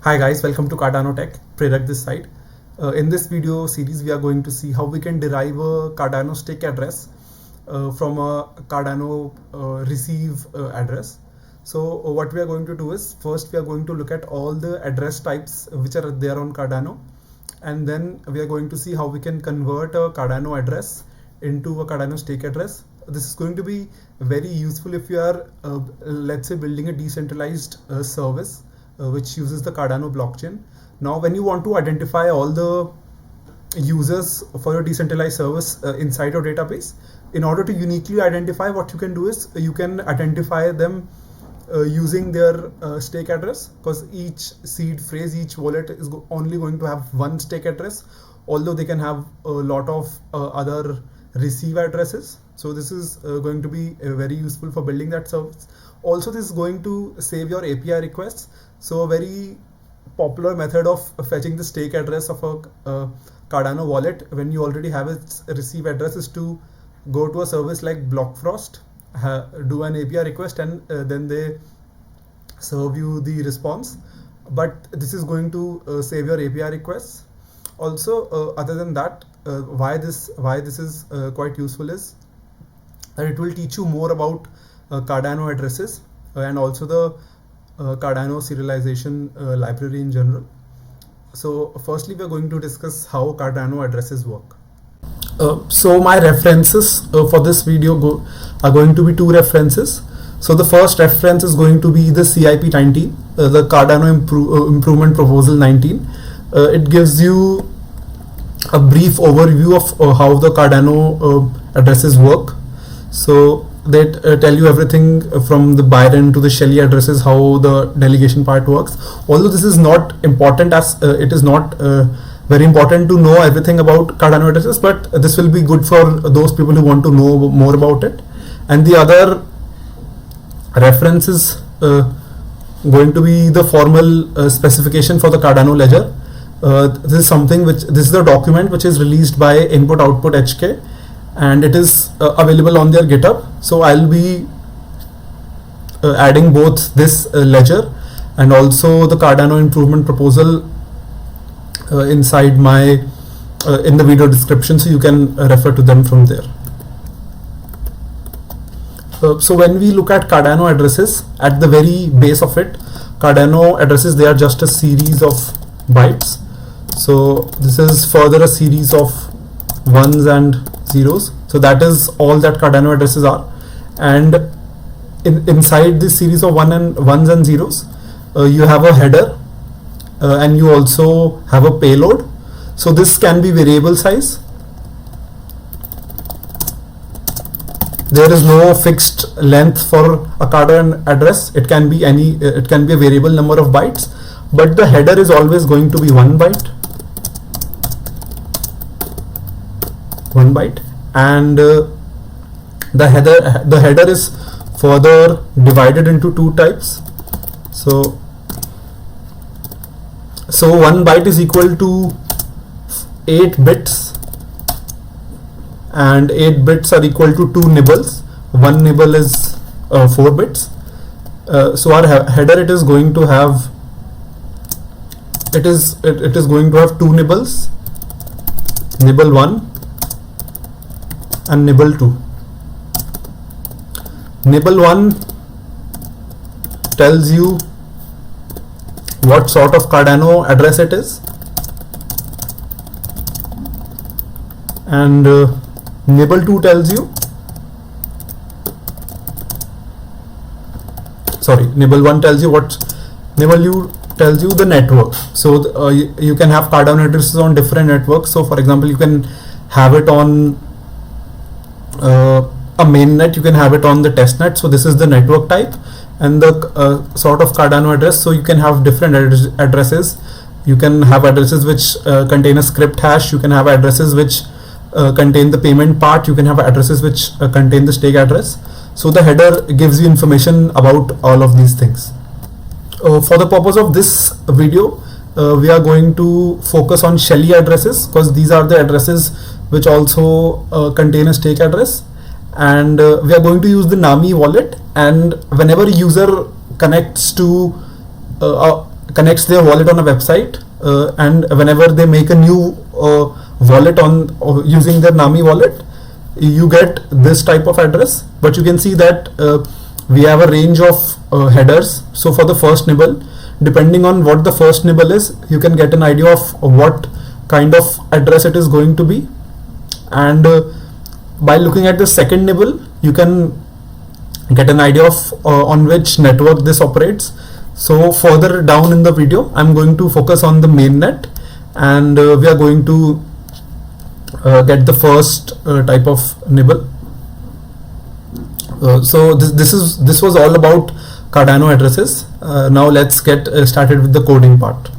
Hi guys, welcome to Cardano Tech. Prerak this side. In this video series, we are going to see how we can derive a Cardano stake address from a Cardano receive address. So what we are going to do is, first we are going to look at all the address types which are there on Cardano, and then we are going to see how we can convert a Cardano address into a Cardano stake address. This is going to be very useful if you are let's say building a decentralized service which uses the Cardano blockchain. Now when you want to identify all the users for your decentralized service inside your database, in order to uniquely identify, what you can do is you can identify them using their stake address, because each seed phrase, each wallet is only going to have one stake address, although they can have a lot of other receive addresses. So this is going to be very useful for building that service. Also, this is going to save your API requests. So a very popular method of fetching the stake address of a Cardano wallet when you already have its receive address is to go to a service like Blockfrost, do an API request, and then they serve you the response. But this is going to save your API requests. Also, other than that, why this is quite useful is that it will teach you more about Cardano addresses and also the Cardano serialization library in general. So firstly, we are going to discuss how Cardano addresses work. So my references for this video are going to be two references. So the first reference is going to be the CIP 19, the Cardano Improvement Proposal 19. It gives you a brief overview of how the Cardano addresses work. So they tell you everything from the Byron to the Shelley addresses, how the delegation part works. Although this is not important, as it is not very important to know everything about Cardano addresses, but this will be good for those people who want to know more about it. And the other reference is going to be the formal specification for the Cardano ledger. This is the document which is released by Input Output HK, and it is available on their GitHub. So I'll be adding both this ledger and also the Cardano improvement proposal inside my in the video description, so you can refer to them from there. So when we look at Cardano addresses, at the very base of it, Cardano addresses, they are just a series of bytes. So this is further a series of ones and zeros. So that is all that Cardano addresses are. And inside this series of ones and zeros, you have a header and you also have a payload. So this can be variable size. There is no fixed length for a Cardano address. It can be it can be a variable number of bytes, but the header is always going to be 1 byte. And the header is further divided into two types. So 1 byte is equal to 8 bits, and 8 bits are equal to 2 nibbles. 1 nibble is 4 bits. So our header, it is going to have it is going to have 2 nibbles, nibble 1 and nibble 2. Nibble 1 tells you what sort of Cardano address it is, and nibble 2 tells you, nibble 1 tells you the network. So you can have Cardano addresses on different networks. So for example, you can have it on a mainnet, you can have it on the testnet. So this is the network type and the sort of Cardano address. So you can have different addresses. You can have addresses which contain a script hash. You can have addresses which contain the payment part. You can have addresses which contain the stake address. So the header gives you information about all of these things. For the purpose of this video, we are going to focus on Shelley addresses, because these are the addresses which also contain a stake address. And we are going to use the Nami wallet, and whenever a user connects to connects their wallet on a website, and whenever they make a new wallet on using their Nami wallet, you get this type of address. But you can see that we have a range of headers. So for the first nibble, depending on what the first nibble is, you can get an idea of what kind of address it is going to be. And by looking at the second nibble, you can get an idea of on which network this operates. So further down in the video, I'm going to focus on the mainnet, and we are going to get the first type of nibble. So this was all about Cardano addresses. Now let's get started with the coding part.